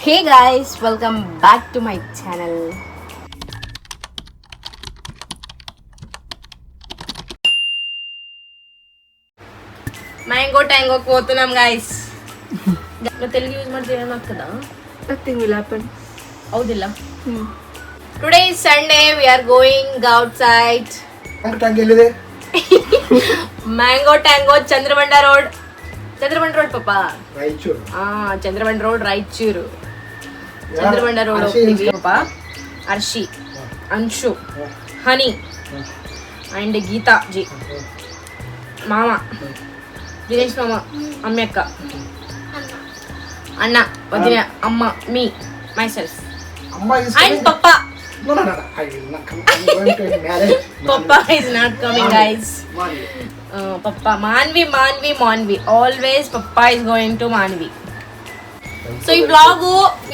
Hey guys, welcome back to my channel. Mango Tango పోతున్నాం guys. నువ్వు Telugu use ಮಾಡ್ತೀರಾ నాకు కదా? Nothing will happen. ಹೌದಿಲ್ಲ? Today is Sunday, we are going outside. Mango Tango ಎಲ್ಲಿದೆ? Mango Tango Chandramanda road. Chandramanda road ಪಾಪ. Raichur. Chandramanda road Raichur. Chandramanda road ಹೋಗ್ತೀವಿ ಪಾಪ. ಅರ್ಷಿ, ಅಂಶು, ಹನಿ ಅಂಡ್ ಗೀತಾ ಜಿ, ಮಾಮ, ದಿನೇಶ್ ಮಾಮ, ಅಮ್ಮಿ ಅಕ್ಕ, ಅಣ್ಣ, ವದಿನ, ಅಮ್ಮ, ಮೀ, ಮೈಸೆಲ್ಫ್ ಅಂಡ್ ಪಪ್ಪ. No, I will not come. I'm going to marriage. Papa is not coming, guys. Papa, Manvi. Always Papa is going to Manvi. So ಈ vlog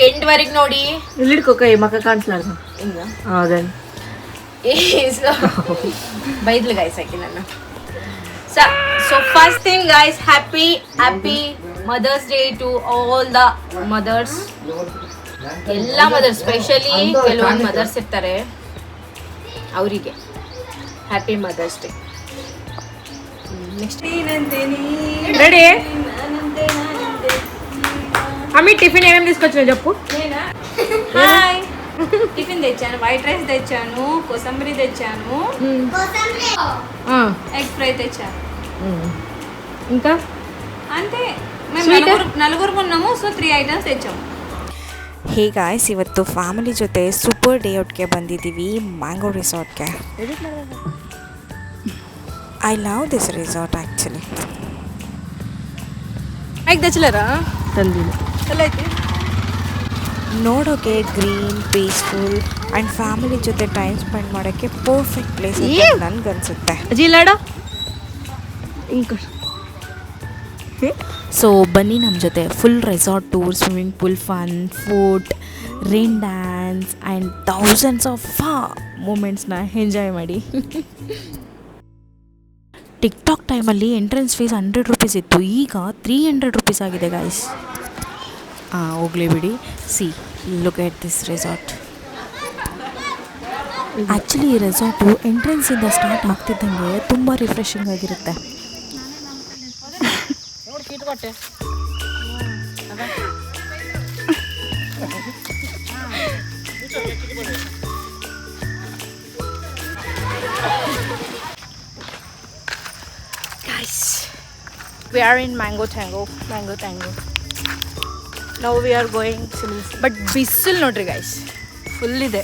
ಎಂಡ್ ವರೆಗೆ ನೋಡಿ. ಇಲ್ಲಿ ಇಡ್ಕೋ ಕೈ ಮಕ್ಕ ಕಾಣಿಸ್ಲಾರ್ದು. ಹಿಂಗ? ಅದನ್. So ಬೈದ್ಲು guys ಆಕಿ ನನ್ನ. So first thing guys, happy Mother's Day to all the mothers. ಎಲ್ಲ ಮದರ್ಸ್, ಸ್ಪೆಷಲಿ ಕೆಲವೊಂದು ಮದರ್ಸ್ ಇರ್ತಾರೆ, ಅವರಿಗೆ happy mothers day. Next ready అమ్మి టిఫిన్ ఏమేమి తీసుకొచ్చినావు చెప్పు. హాయ్, టిఫిన్ తెచ్చాను, వైట్ రైస్ తెచ్చాను, కోసంబరి తెచ్చాను, ఎగ్ ఫ్రై తెచ్చాను. ఇంకా అంతే. మేము నలుగురు ఉన్నాము, సో 3 ఐటమ్స్ తెచ్చాము. ಹೇ ಗಾಯ್ಸ್, ಇವತ್ತು ಫ್ಯಾಮಿಲಿ ಜೊತೆ ಸೂಪರ್ ಡೇ ಔಟ್ಗೆ ಬಂದಿದ್ದೀವಿ, ಮ್ಯಾಂಗೋ ರಿಸಾರ್ಟ್ಗೆ. I love this resort actually. ಐಕ್ ದಚ್ಚಲರ ತಂದಿಲ್ಲ ಎಲ್ಲ ಐತಿ. ನೋಡೋಕ್ಕೆ ಗ್ರೀನ್, ಪೀಸ್ಫುಲ್ ಆ್ಯಂಡ್ ಫ್ಯಾಮಿಲಿ ಜೊತೆ ಟೈಮ್ ಸ್ಪೆಂಡ್ ಮಾಡೋಕ್ಕೆ ಪರ್ಫೆಕ್ಟ್ ಪ್ಲೇಸ್ ಅಂತ ನನಗನ್ಸುತ್ತೆ. ಅಜಿಲಾಡ ಇಂಕ. ಸೊ ಬನ್ನಿ ನಮ್ಮ ಜೊತೆ full resort tour, swimming pool fun, food, rain dance and thousands of ಮೂಮೆಂಟ್ಸ್ನ ಎಂಜಾಯ್ ಮಾಡಿ. ಟಿಕ್ಟಾಕ್ ಟೈಮಲ್ಲಿ ಎಂಟ್ರೆನ್ಸ್ ಫೀಸ್ 100 ರೂಪೀಸ್ ಇತ್ತು, ಈಗ 300 ರೂಪೀಸ್ ಆಗಿದೆ ಗಾಯ್ಸ್. ಹೋಗಲಿ ಬಿಡಿ. C, look at this resort. Actually ಈ ರೆಸಾರ್ಟು ಎಂಟ್ರೆನ್ಸಿಂದ ಸ್ಟಾರ್ಟ್ ಆಗ್ತಿದ್ದಂಗೆ ತುಂಬ ರಿಫ್ರೆಶಿಂಗ್ ಆಗಿರುತ್ತೆ. guys, we are in Mango Tango. Now we are going swimming, but ಬಿಸಿಲು ನೋಡ್ರಿ guys, ಫುಲ್ ಇದೆ.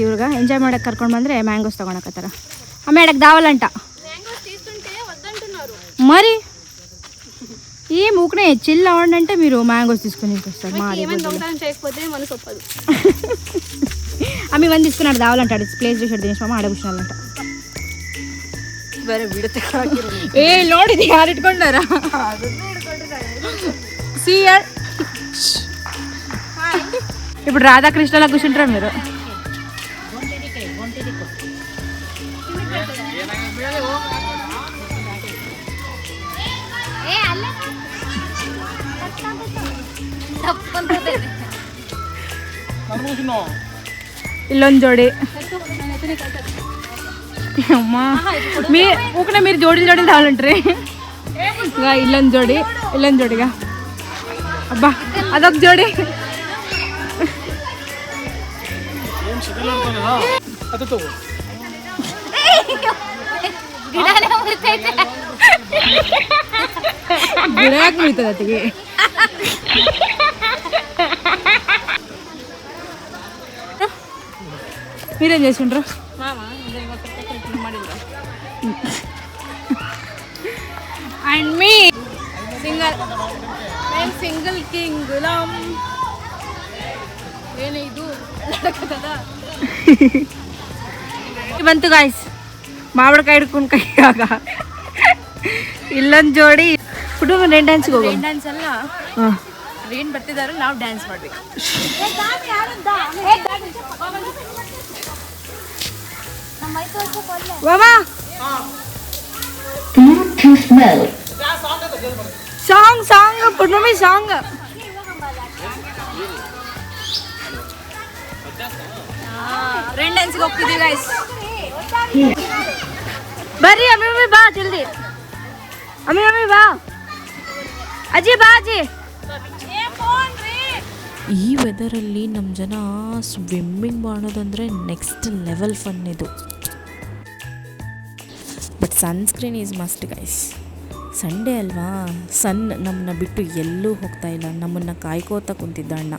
ಇವ್ರಿಗೆ ಎಂಜಾಯ್ ಮಾಡಕ್ಕೆ ಕರ್ಕೊಂಡು ಬಂದರೆ ಮ್ಯಾಂಗೋಸ್ ತೊಗೊಳಕತ್ತಾರ. ಆಮೇಡಕ್ಕೆ దావాలంట మరి ఈ మూకనే చిల్ అవ్వండి, మీరు మ్యాంగోస్ తీసుకొని వస్తారు. ఆమె వంద తీసుకున్నాడు దావాలంటాడు. ప్లేస్ చూసాడు దినేష్ మామ, ఆడ కూర్చున్నాడంట. ఏ ನೋಡಿది ಯಾರು ಇಟ್ಕೊಂಡಾರ? ఇప్పుడు రాధాకృష్ణలా కూర్చుంటారా మీరు? ఇల్లొంది జోడి అమ్మా, మీరు జోడీలు రావాలంటారు. ఇల్లొంది జోడిగా. అబ్బా, అదొక జోడి. ಗಿಡಕ್ಕೆ ಮುಯ್ತದ ಅತ್ತಿಗೆ. మీరేం చేసుకుంటారు? And me single king Ghulam ಏನಿದು ಬಂತು ಗಾಯ್ಸ್. ಮಾವಿನಕಾಯಿ ಹಿಡ್ಕೊಂಡು ಕೈಯಾಗ ಇಲ್ಲೊಂದು ಜೋಡಿ ಕುಟುಂಬ ರೇನ್ ಡ್ಯಾನ್ಸ್ಗೆ ಹೋಗೋ. ರೇನ್ ಡ್ಯಾನ್ಸ್ ಅಲ್ಲ, ರೇನ್ ಬರ್ತಿದ್ದಾರೆ, ನಾವು ಡ್ಯಾನ್ಸ್ ಮಾಡ್ಬೇಕು. ಬಾಬಾ Bluetooth mode. ಸಾಂಗ್ ಪುಟ್ಮಮ್ಮಿ ಸಾಂಗ್. ರೇನ್ ಡ್ಯಾನ್ಸ್ಗೆ ಹೋಗ್ತಿದ್ದೀವಿ ಗೈಸ್. ಬರ್ರಿ ಅಮ್ಮಿ ಬಾ ಜಲ್ದಿ. ಅಮ್ಮಿ ಬಾ. ಅಜ್ಜಿ ಬಾ ಅಜ್ಜಿ. ಈ ವೆದರಲ್ಲಿ ನಮ್ಮ ಜನ ಸ್ವಿಮ್ಮಿಂಗ್ ಮಾಡೋದಂದರೆ ನೆಕ್ಸ್ಟ್ ಲೆವೆಲ್ ಫನ್ ಇದು. But sunscreen is must guys. Sunday ಅಲ್ವಾ, ಸನ್ ನಮ್ಮನ್ನ ಬಿಟ್ಟು ಎಲ್ಲೂ ಹೋಗ್ತಾ ಇಲ್ಲ, ನಮ್ಮನ್ನು ಕಾಯ್ಕೋತಾ ಕುಂತಿದ್ದ ಅಣ್ಣ.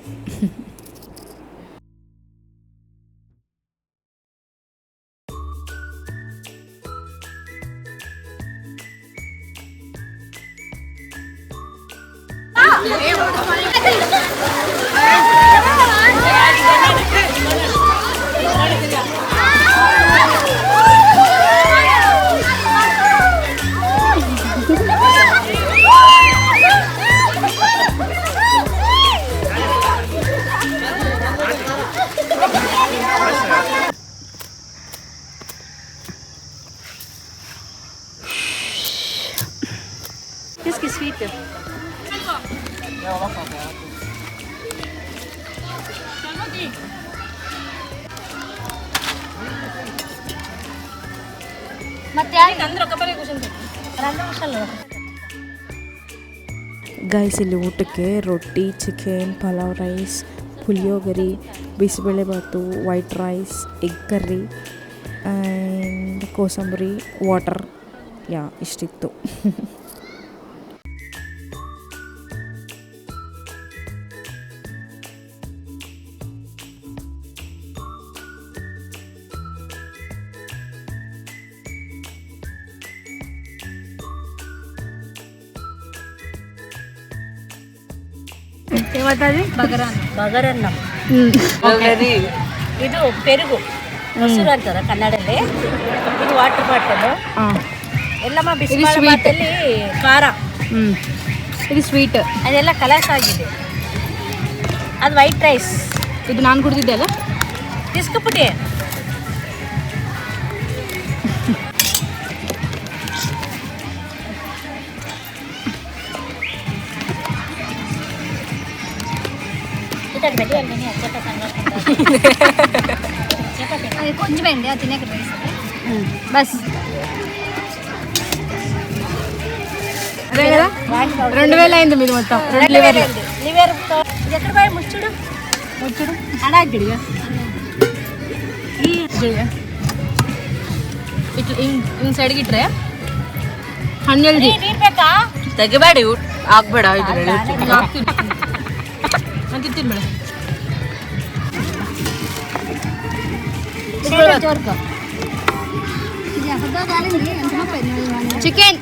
किसकी स्वीट है? ಗೈಸ್ ಇಲ್ಲಿ ಊಟಕ್ಕೆ ರೊಟ್ಟಿ, ಚಿಕನ್, ಪಲಾವ್ ರೈಸ್, ಪುಳಿಯೋಗರೆ, ಬಿಸಿಬೇಳೆಬಾತು, white rice, egg curry and ಕೋಸಂಬರಿ, ವಾಟರ್, ಇಷ್ಟಿತ್ತು. ಬಗರನ್ನ ಇದು ಪೆರುಗು ಮೊಸರು ಅಂತಾರ ಕನ್ನಡಲ್ಲಿ. ಇದು ವಾಟರ್ ಬಾಟಲ್. ಎಲ್ಲಮ್ಮ ಬಿಸಿ ಬಾಟಲ್ಲಿ ಖಾರ. ಇದು ಸ್ವೀಟ್. ಅದೆಲ್ಲ ಕಲರ್ಸ್ ಆಗಿದೆ. ಅದು ವೈಟ್ ರೈಸ್. ಇದು ನಾನು ಕುಡ್ದಿದ್ದೆ ಅಲ್ಲ, ತಿಸ್ಕಪುಟಿ. కొంచెం అండి అది తినే బస్. అదే కదా 2000 అయింది మీది మొత్తం. లివర్ ఎక్కడ పోయి ముచ్చుడు అడాగిడిగా ఇట్లా ಇನ್ ಸೈಡ್ಗೆ ಇಟ್ರೆ ಹಣ್ಣೆಲ್ದಿ ನೀರು ಬೇಕಾ? ತೆಗಿಬೇಡಿ, ಆಗ್ಬೇಡ. ಇದು ಅಂತಿರ್ತೀನಿ ಮೇಡಮ್. ಚಿಕನ್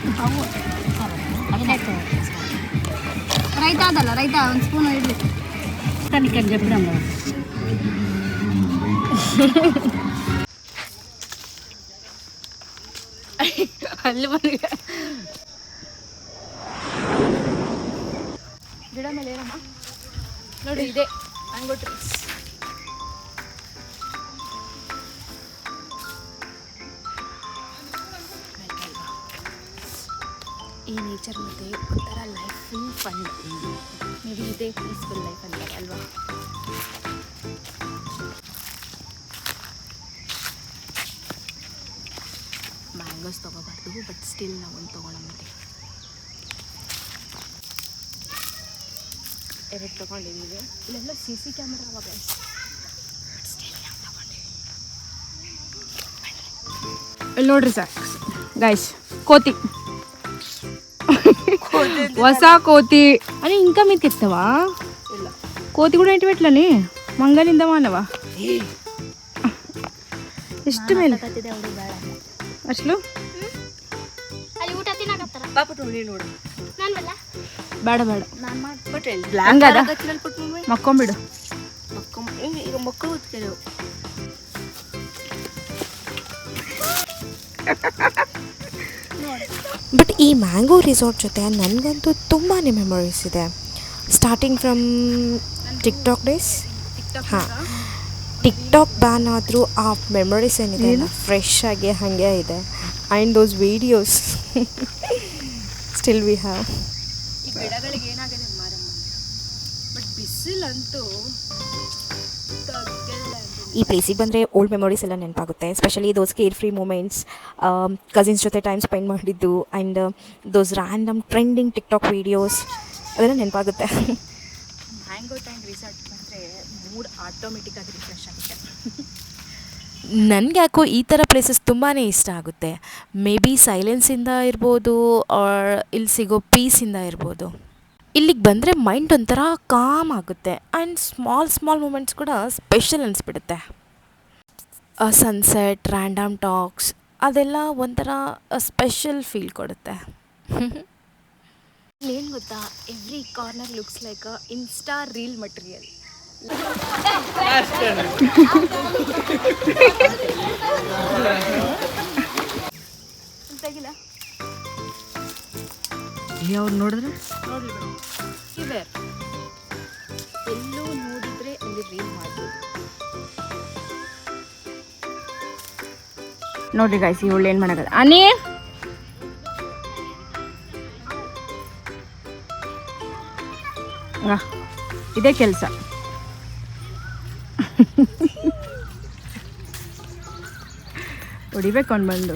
రైతా ಅದಲ್ಲ, రైతా ಒಂದು ಸ್ಪೂನ್ ಇಡ್ಲಿ. తనకి చెప్పడం ಅಲ್ಲಿ ಬಂದ ಗಿಡ ಮೇಲೆ ಏನಮ್ಮ ನೋಡಿ, ಇದೆ ಮ್ಯಾಂಗೋ ಟ್ರೀಸ್. ಈ ನೇಚರ್ ಮತ್ತೆ ಒಂಥರ life full fun. May be ಇದೇ ಪೀಸ್ಫುಲ್ ಲೈಫ್ ಅಂತಾರೆ ಅಲ್ವಾ. ಮ್ಯಾಂಗೋಸ್ ತೊಗೋಬಾರ್ದು, ಬಟ್ ಸ್ಟಿಲ್ ನಾವು ಒಂದು ತೊಗೊಳಂಬಿಟ್ಟೆ. ಎರಡು ತೊಗೊಂಡಿದ್ದೀವಿ. ಇಲ್ಲೆಲ್ಲ CC ಕ್ಯಾಮ್ರಾ ಅವಾಗ ಸ್ಟಿಲ್ ನಾವು ತೊಗೊಂಡಿವಿ. ಇಲ್ಲಿ ನೋಡ್ರಿ ಸರ್ ಗೈಸ್, కోతి ಹೊಸ కోతి అని ఇంకా మీకు ఎత్తవా? కోతి కూడా ఏంటి పెట్టలని మంగళింద మానవా ಎಷ್ಟು ಮೇಲೆ ಅಷ್ಟು ಬೇಡ ಬೇಡ ಹಂಗದ ಮಕ್ಕೊಂಬಿಡು. ಬಟ್ ಈ ಮ್ಯಾಂಗೋ ರಿಸಾರ್ಟ್ ಜೊತೆ ನನಗಂತೂ ತುಂಬಾ ಮೆಮೊರೀಸ್ ಇದೆ. Starting from TikTok days. ಹಾಂ, ಟಿಕ್ಟಾಕ್ ಬ್ಯಾನ್ ಆದರೂ ಆ ಮೆಮೊರೀಸ್ ಏನಿದೆ ಫ್ರೆಶ್ ಆಗಿ ಹಾಗೆ ಇದೆ. And those videos still we have. ಈ ಗಿಡಗಳಿಗೆ ಏನಾಗಿದೆ ಮಾರಮ್ಮ, ಬಟ್ ಬಿಸಿಲಂತೂ ಈ ಪ್ಲೇಸಿಗೆ ಬಂದರೆ ಓಲ್ಡ್ ಮೆಮೊರೀಸ್ ಎಲ್ಲ ನೆನಪಾಗುತ್ತೆ, ಎಸ್ಪೆಷಲಿ ದೋಸ್ ಕೇರ್ ಫ್ರೀ ಮೂಮೆಂಟ್ಸ್, ಕಸಿನ್ಸ್ ಜೊತೆ ಟೈಮ್ ಸ್ಪೆಂಡ್ ಮಾಡಿದ್ದು and those random trending TikTok videos ಅದೆಲ್ಲ ನೆನಪಾಗುತ್ತೆ. ಮ್ಯಾಂಗೋ ಟ್ಯಾಂಕ್ ರಿಸಾರ್ಟ್ ಬಂದರೆ ಮೂಡ್ ಆಟೋಮೆಟಿಕ್ಕಾಗಿ ರಿಫ್ರೆಶ್ ಆಗುತ್ತೆ. ನನಗೆ ಯಾಕೋ ಈ ಥರ ಪ್ಲೇಸಸ್ ತುಂಬಾ ಇಷ್ಟ ಆಗುತ್ತೆ. ಮೇ ಬಿ ಸೈಲೆನ್ಸಿಂದ ಇರ್ಬೋದು ಆರ್ ಇಲ್ಲಿ ಸಿಗೋ ಪೀಸಿಂದ ಇರ್ಬೋದು. ಇಲ್ಲಿಗೆ ಬಂದರೆ ಮೈಂಡ್ ಒಂಥರ ಕಾಮ್ ಆಗುತ್ತೆ ಆ್ಯಂಡ್ ಸ್ಮಾಲ್ ಮೂಮೆಂಟ್ಸ್ ಕೂಡ ಸ್ಪೆಷಲ್ ಅನಿಸ್ಬಿಡುತ್ತೆ. ಸನ್ಸೆಟ್, ರ್ಯಾಂಡಮ್ ಟಾಕ್ಸ್ ಅದೆಲ್ಲ ಒಂಥರ ಸ್ಪೆಷಲ್ ಫೀಲ್ ಕೊಡುತ್ತೆ. ಏನು ಗೊತ್ತಾ, every corner looks like a Insta reel material. ತೆಗಿಲ್ಲ ಅವ್ರು ನೋಡಿದ್ರೆ ನೋಡ್ಲಿ ಬಿಡು, ಇದೆ ಎಲ್ಲೋ ನೋಡಿದ್ರೆ ಅಲ್ಲಿ ರೀಲ್ ಮಾಡ್ಬೋದು. ನೋಡ್ರಿ ಗಾಯ್ಸ್, ಇವಳು ಏನು ಮಾಡಕಲ್ಲ ಅನಿ ಇದೇ ಕೆಲಸ. ಹೊಡಿಬೇಕು ಅವ್ನು ಬಂದು.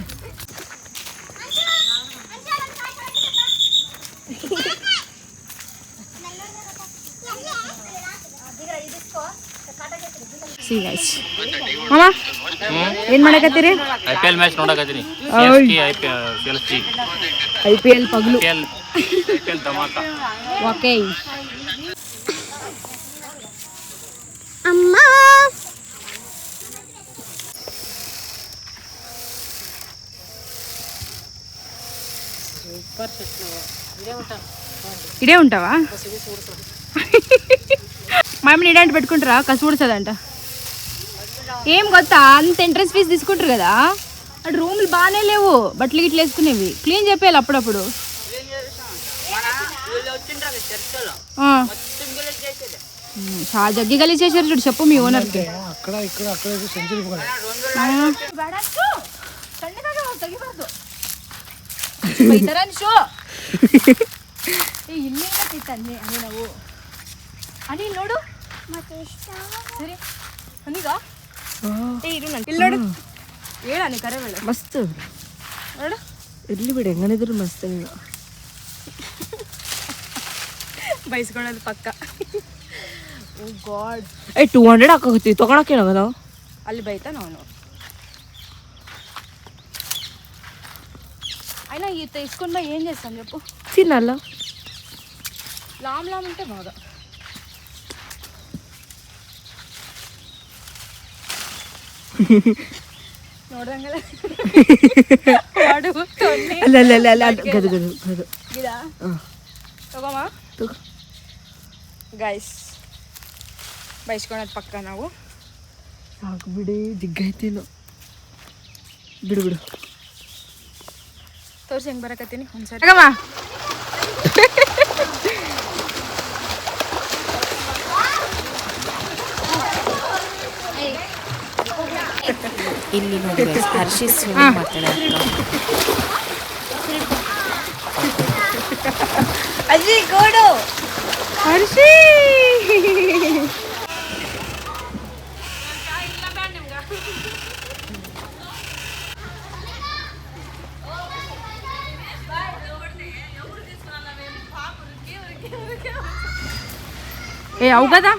ಸಿ ಗೈಸ್, ಮಾಮ ಏನು ಮಾಡಕತ್ತೀರಿ? IPL ಮ್ಯಾಚ್ ನೋಡಕತ್ತೀನಿ. IPL ಪಗ್ಲು IPL ಧಮಾಕ. ಓಕೆ ಅಮ್ಮ ఇడే ఉంటావా? మామని ఇడాంటి పెట్టుకుంటారా కసు ఊడుతుందంట. ఏం గొత్తా, అంత ఎంట్రెన్స్ ఫీజు తీసుకుంటారు కదా, అటు రూములు బాగానే లేవు, బట్టలు గిట్లు వేసుకునేవి క్లీన్ చేయాలి అప్పుడప్పుడు. జగ్గి గలీజ్ చేశారు చూడు, చెప్పు మీ ఓనర్కి. అక్కడ ఇక్కడ అక్కడ సెంచరీ ಇಲ್ಲಿ ನಾವು ಅನಿ ನೋಡು ಸರಿ ನನಗ ಇಲ್ಲಿ ನೋಡು ಹೇಳ ನೀ ಕರೆ ಬೇಡ ಮಸ್ತ್ ನೋಡು ಇರ್ಲಿ ಬಿಡಿ, ಹೆಂಗನಿದ್ರು ಮಸ್ತ್. ನೀವು ಬೈಸ್ಕೊಳೋದು ಪಕ್ಕ. ಓ ಗಾಡ್, 200 ಹಾಕೋತಿ ತೊಗೊಳಕ್ಕೆ ಏನಾಗಲ್ಲ. ಅಲ್ಲಿ ಬೈತಾನ ಅವನು. అయినా ఈ తీసుకున్నా ఏం చేస్తాను చెప్పు? తినాలా? లామ్ లామ్ ఉంటే బాగా. ನೋಡ್ದಂಗಲ್ಲ ಅಲ್ಲ ಗದು ಗದು ಗದು ಗಿಡ ತಗೋಮ ತಗೋ. ಗೈಸ್ ಬೈಸ್ಕೊಳೋದು ಪಕ್ಕ ನಾವು. ಸಾಕು ಬಿಡಿ, ಜಿಗ್ಗೈತೇನು, ಬಿಡು ಬಿಡು. ತೋರಿಸಿ ಹೆಂಗೆ ಬರಕತ್ತೀನಿ ಒಂದ್ಸರಿ. ಇಲ್ಲಿ ನೋಡಿ ಹರ್ಷಿ ಸ್ವಿಮ್ಮಿಂಗ್ ಮಾಡ್ತಾಳೆ. ಅಜ್ಜಿ ಗೋಡು ಹರ್ಷಿ. ఏ అవు కదా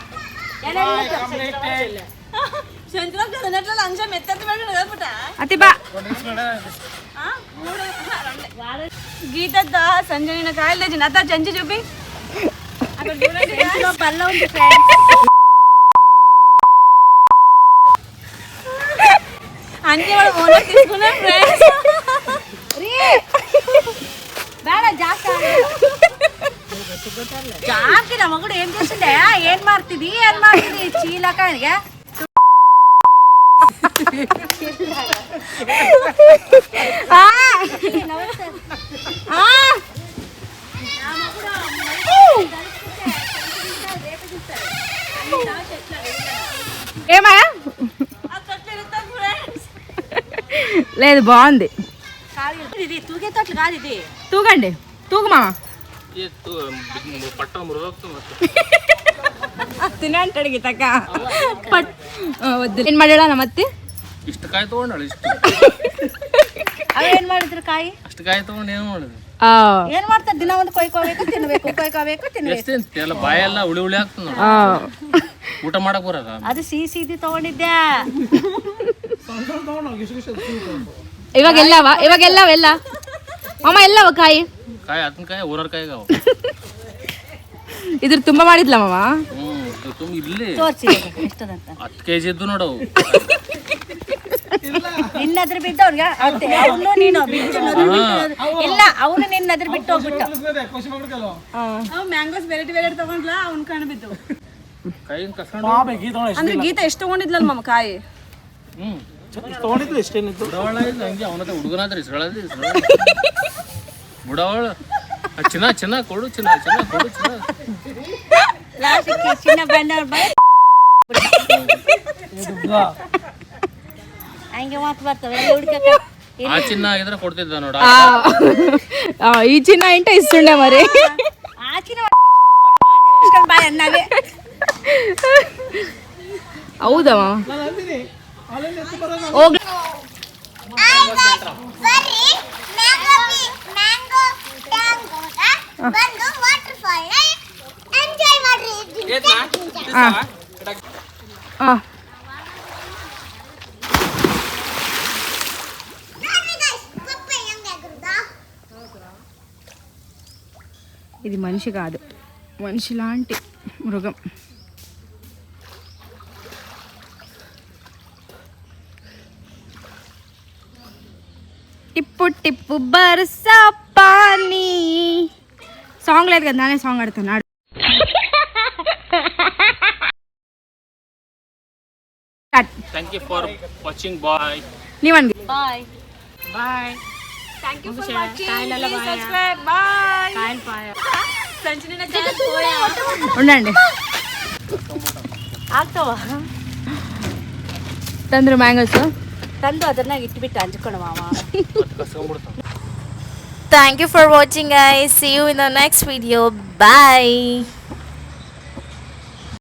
అతి బా గీత సంజన కాయలు తెచ్చిన అత్త చెంచి చూపి పల్ల ఉంది. అంటే వాడు ఓనర్ తీసుకున్నా ఫ్రెండ్స్. ಜಾಸ್ತಿ ನಮ್ಮ ಮಗಳು ಏನ್ చేసిండే ಏನ್ ಮಾಡ್ತಿದಿ ಚೀಲಕ ఏమా లేదు బాగుంది. ఇది తూగే తోటలు కాదు, ఇది తూగండి. ತೂಗು ಮಾವ ಪಟ್ಟ ಮುರಿದೋಗ್ತು ಮತ್ತೆ ತಿನ್ನ ಅಡಿಗೆ ತಕ್ಕ ಪಟ್ ಏನು ಮಾಡ್ಯಾಳ ನಮ್ಮತ್ತಿ ಇಷ್ಟು ಕಾಯಿ ತೊಗೊಂಡಳು ಇಷ್ಟು ಅವೇನ್ ಮಾಡಿದ್ರು ಕಾಯಿ ಅಷ್ಟು ಕಾಯಿ ತೊಗೊಂಡು ಏನು ಮಾಡಿದ್ರು ಏನ್ ಮಾಡ್ತಾರೆ ದಿನ ಒಂದು ಕೊಯ್ಕೋಬೇಕು ತಿನ್ಬೇಕು ತಿನ್ಬೇಕು ಎಷ್ಟು ಎಲ್ಲ ಬಾಯೆಲ್ಲ ಉಳಿ ಉಳಿ ಆಗ್ತದ ಊಟ ಮಾಡಕ್ ಬರದ ಅದು ಸಿಹಿ ತಗೊಂಡಿದ್ದೆ ಇವಾಗೆಲ್ಲವ ಎಲ್ಲ ಅಮ್ಮ ಎಲ್ಲವ ಕಾಯಿ ಕಾಯಿ ಅದನ್ನ ಕಾಯಿ ಊರರ್ ಕಾಯಿಗಾವ ಇದ್ರ ತುಂಬಾ ಮಾಡಿದ್ಲ ಮಾವ ತುಂಬ ಇಲ್ಲಿ ತೋರ್ಸಿ ಎಷ್ಟದಂತ 10 kg ಇದ್ದು ನೋಡವು ನಿನ್ನದ್ರ ಬಿದ್ದವ್ರಿಗೆ ಅವನು ನೀನು ಇಲ್ಲ ಅವನು ನಿನ್ನದ್ರ ಬಿಟ್ಟು ಹೋಗ್ಬಿಟ್ಟು ಮ್ಯಾಂಗೋಸ್ ವೆರೈಟಿ ತಗೊಂಡ್ಲಾ ಅವ್ನ ಕಣ ಬಿದ್ದು ಕೈಯಿಂದ ಕಸ್ಕೊಂಡು ಅಂದ್ರೆ ಗೀತಾ ಎಷ್ಟು ತಗೊಂಡಿದ್ಲಲ್ಲ ಮಮ್ಮ ಕಾಯಿ ತಗೊಂಡಿದ್ದು ಎಷ್ಟೇನಿತ್ತು ಬುಡವಳ ಇಲ್ಲ ಹಂಗೆ ಅವನತ್ರ ಹುಡುಗನಾದ್ರೆ ಇಸ್ಕೊಳ್ಳೋದು ಬುಡವಳ ಚಿನ್ನ ಕೊಡು ಚಿನ್ನ ಕೊಡು ಚಿನ್ನ ಲಾಸ್ಟ್ಗೆ ಚಿನ್ನ ಬಂದವ್ರು ಹಂಗೆ ಮಾತು ಬರ್ತವೆ ಹುಡುಕ ಆ ಚಿನ್ನ ಆಗಿದ್ರೆ ಕೊಡ್ತಿದ್ದ ನೋಡ ಈ ಚಿನ್ನ ಇಂಟ ಇಷ್ಟುಂಡೆ ಮರಿ ಆ ಚಿನ್ನ ಬಾಯ್ ಅನ್ನವೇ ಹೌದವ ఇది మనిషి కాదు మనిషి లాంటి మృగం టిప్పు టిప్పు బర్సా పానీ సాంగ్ లేదు కదా నానే సాంగ్ ఆడుతున్నాడు thank you for watching bye ನೀವನ್ಗೆ bye bye thank you for watching subscribe bye ಸಂಜನಿನ ఉండండి ಆಗ್ತಾವ ತಂದ್ರು ಮ್ಯಾಂಗೋಸ್ ತಂದು ಅದನ್ನ ಇಟ್ಬಿಟ್ಟು ಹಂಚ್ಕೊಳ ಮಾವ ಕಸ್ಕೊಂಡ್ಬಿಡ್ತಾವ Thank you for watching guys. See you in the next video. Bye.